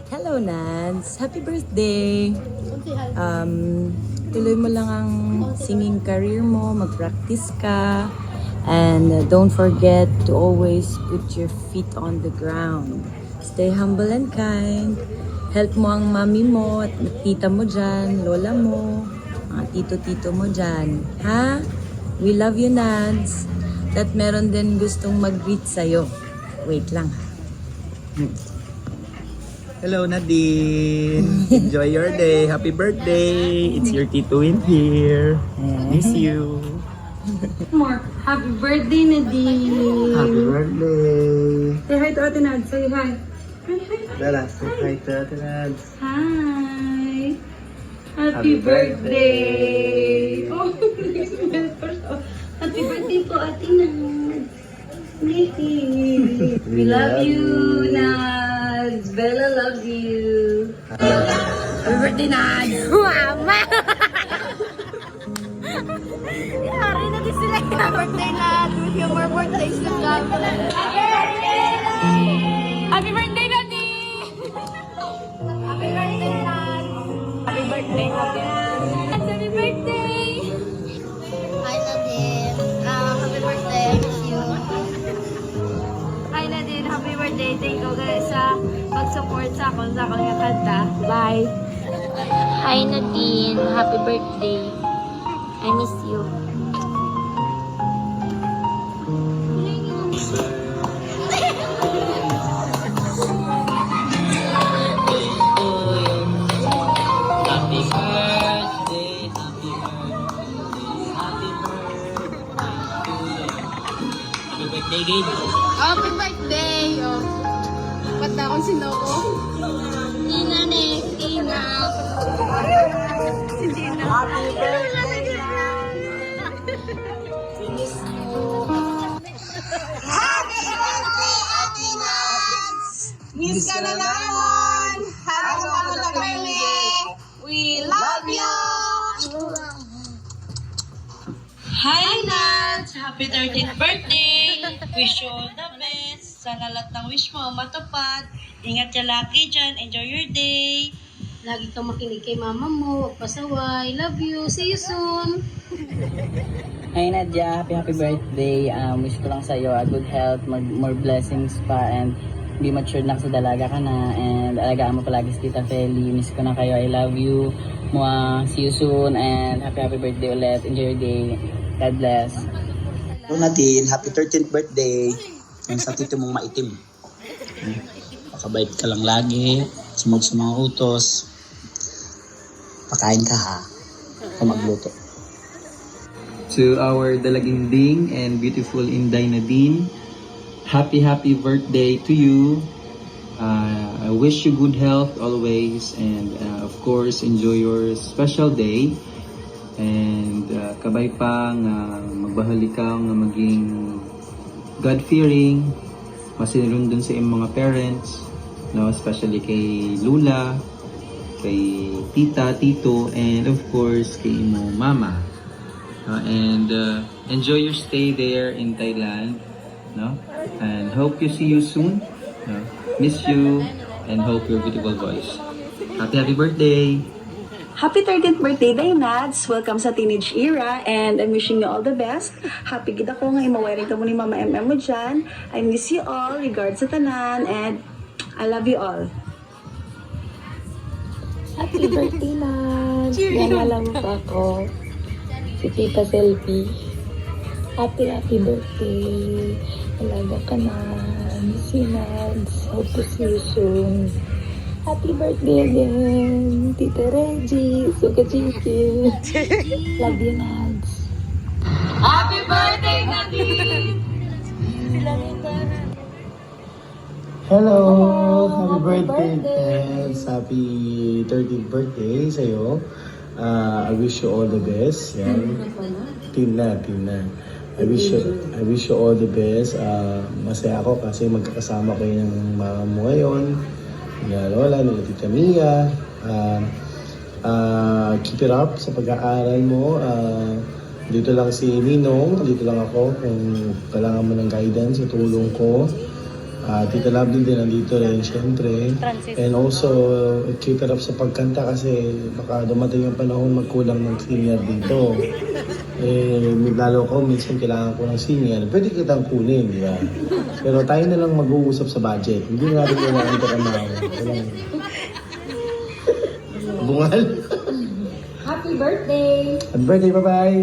Hello, Nance. Happy birthday. Tuloy mo lang ang singing career mo, mag-practice ka, and don't forget to always put your feet on the ground. Stay humble and kind. Help mo ang mami mo at tita mo dyan, lola mo, mga tito-tito mo dyan. Ha? We love you, Nance. At meron din gustong mag-greet sa'yo. Wait lang. Hello Nadine! Enjoy your day! Happy birthday! It's your Tito in here. Miss you! More. Happy birthday, Nadine! Happy birthday! Say hi to Ate Nad. Say hi. Hi, hi. Dala, say hi to Ate Nads. Hi. Happy Happy birthday. birthday. Oh, happy birthday po, Ate Nad. We love you, Nads. Bella loves you. Happy birthday, Nads. Mama! Yari na din sila. Happy birthday na. With your more birthdays to come. Happy birthday na di! Happy birthday na. Happy birthday, happy Happy birthday! Hi Nadine. Happy birthday. I miss you. Hi Nadine, happy birthday. Thank you guys sa pag-support sa akong kanta. Bye! Hi Nadine. Happy birthday. I miss you. Happy birthday! Happy birthday! Happy birthday, Gabe! Happy birthday! Oh. Ba't na akong sinoko? Tina next. Tina. Si Gina. Happy birthday! Miss ka na naman! Happy ako na kami! We love you! Hi, Nats! Happy 13th birthday! Wish you all the best. Sana lahat ng wish mo matupad. Ingat ka lagi dyan. Enjoy your day. Lagi kang makinig kay mama mo. Huwag pasaway. Love you. See you soon. Hi Nadia, happy birthday. Wish ko lang sa'yo a good health, more blessings pa, and be matured na sa dalaga ka na, and alagaan mo palagi si Tita Feli. Miss ko na kayo, I love you. See you soon, and happy birthday ulit. Enjoy your day. God bless. Hello Nadine, happy 13th birthday! Yan sa tito mong maitim. Pakabait ka lang lagi, sumunod sa mga utos. Pakain ka ha, o magluto. To our dalaginding and beautiful Inday Nadine, happy birthday to you. I wish you good health always, and of course enjoy your special day. And kabay pa nga magbahali ka nga maging God-fearing, masinunod dun sa iyong mga parents, no? Especially kay Lula, kay Tita, Tito, and of course kay mo Mama. And enjoy your stay there in Thailand, no? And hope you see you soon. No? Miss you and hope your beautiful voice. Happy birthday! Happy 13th birthday, Nads! Welcome sa teenage era, and I'm wishing you all the best. Happy gid ako nga imawiring ka mo ni Mama MM mo dyan. I miss you all, regards sa tanan, and I love you all. Happy birthday, Nads! Naalala mo pa ako. Si Tita Selfie. Happy birthday. Alaga ka na. Miss you, Nads. Hope to see you soon. Happy birthday again, Tita Reggie, Suka Chicken. Love you, Nads. Happy birthday, Nadine! Hello! Happy birthday! Yes, happy 13th birthday sa'yo. I wish you all the best. Yan. Tina. I wish you all the best. Masaya ako kasi magkakasama kayo ng mama mo ngayon. Nila Lola, nila Tita Mia. Keep it up sa pag-aaral mo. Dito lang si Ninong, dito lang ako kung kailangan mo ng guidance o tulong ko. Tita Love din nandito rin, syempre. And also, keep it up sa pagkanta kasi baka dumating yung panahon magkulang ng senior dito. Lalo ko, minsan kailangan ko ng senior. Pwede kitang kunin, di ba? Pero tayo na lang mag-uusap sa budget. Hindi natin kailangan ka kamaw. Bungal. Happy birthday! Happy birthday, bye-bye!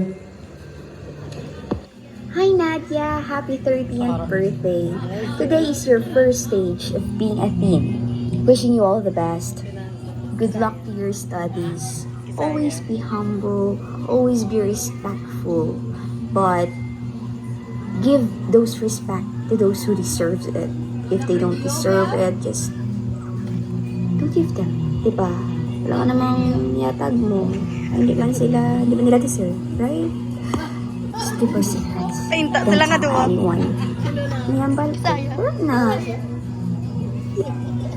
Hi Nadia, happy 30th birthday. Today is your first stage of being a teen. Wishing you all the best. Good luck to your studies. Always be humble, always be respectful, but give those respect to those who deserve it. If they don't deserve it, just don't give them, diba? Wala ka namang yatag mo. Ay, hindi lang sila, di ba nila deserve, right? Just keep our secrets. Painta sila nga doon. Anyone. Mayambal. Wala na.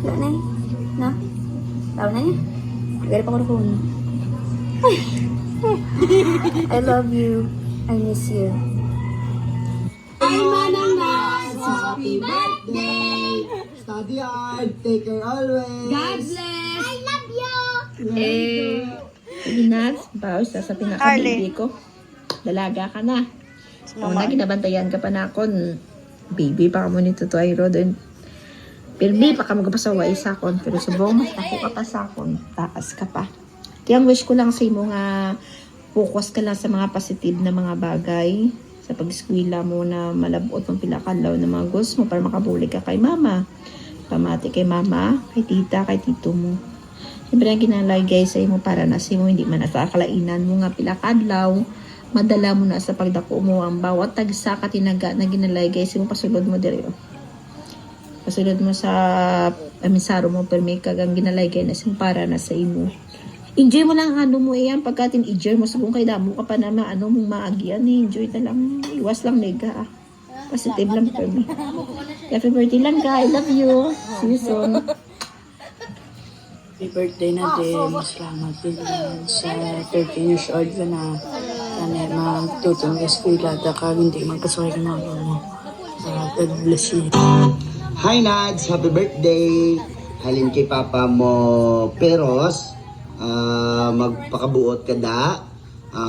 Wala na eh. Na? Tawag na niya. Gari pa ko na phone. I love you. I miss you. Hi, Manang Nats! Happy birthday! Study hard, take care always. God bless! I love you! Nats, bawas sa pinaka-baby ko. Dalaga ka na. Ako na, ginabantayan ka pa na ako. Baby pa ka mo nito to ay rodon. Pirmi pa ka magpasaway sa akon. Pero subong mas ako ka pa sa akon. Taas ka pa. Kaya ang wish ko lang sa imo nga focus ka lang sa mga positive na mga bagay. Sa pag-eskwela mo na malabot ng pilakalaw na mga gusto mo para makabuli ka kay mama. Pamati kay mama, kay tita, kay tito mo. Siyempre ang ginalagay sa imo para na sa imo hindi man nakakalainan mo nga pilakadlaw. Madala mo na sa pagdako mo ang bawat tagsa ka tinaga na ginalagay sa imo pasulod mo diri. Pasulod mo sa amisaro mo permi kagang ginalagay na sa para na sa imo. Enjoy mo lang ano mo iyan pagkatin enjoy mo subong kay damo ka pa na ano mong maagyan enjoy ta lang iwas lang nega. Positive lang permi. Happy birthday lang guys. Love you. See you soon. Happy birthday na din. Salamat din sa 13 years old ka na. Sana magtutong ka eskwela at hindi magpasaway ka na mo. God bless you. Hi Nads, happy birthday! Halin kay Papa mo Peros, magpakabuot ka da,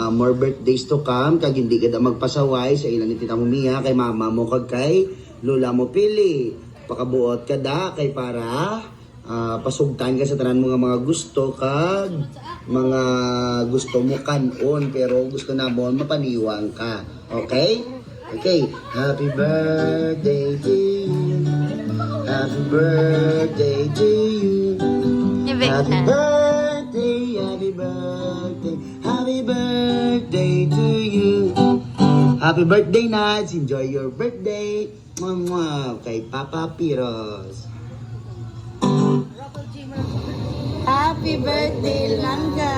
more birthdays to come, kag hindi ka da magpasaway sa ilan ni Tita mo Mia, kay Mama mo kag kay Lola mo Pili. Pakabuot ka da kay para pasugtan ka sa tanan mo nga mga gusto kag mga gusto mo kanon pero gusto na mo mapaniwang ka. Okay? Okay. Happy birthday to you. Happy birthday to you. Happy birthday, happy birthday, happy birthday to you. Happy birthday, Nads. Enjoy your birthday. Mwah, kay Papa Piros. Happy birthday, Langga!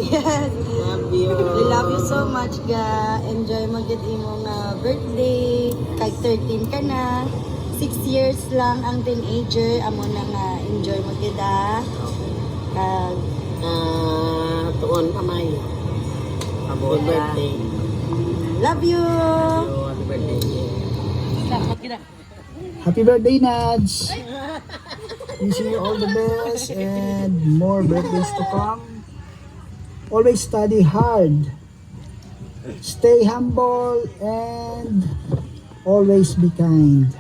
Yes! Love you. We love you so much, ga. Enjoy mo gid imong birthday. Kag 13 ka na. 6 years lang ang teenager. Amo na nga enjoy mo gid kag tuon pa may. Happy birthday. Love you. Happy birthday. Happy birthday, Nads! Wishing you all the best and more birthdays to come. Always study hard. Stay humble and always be kind.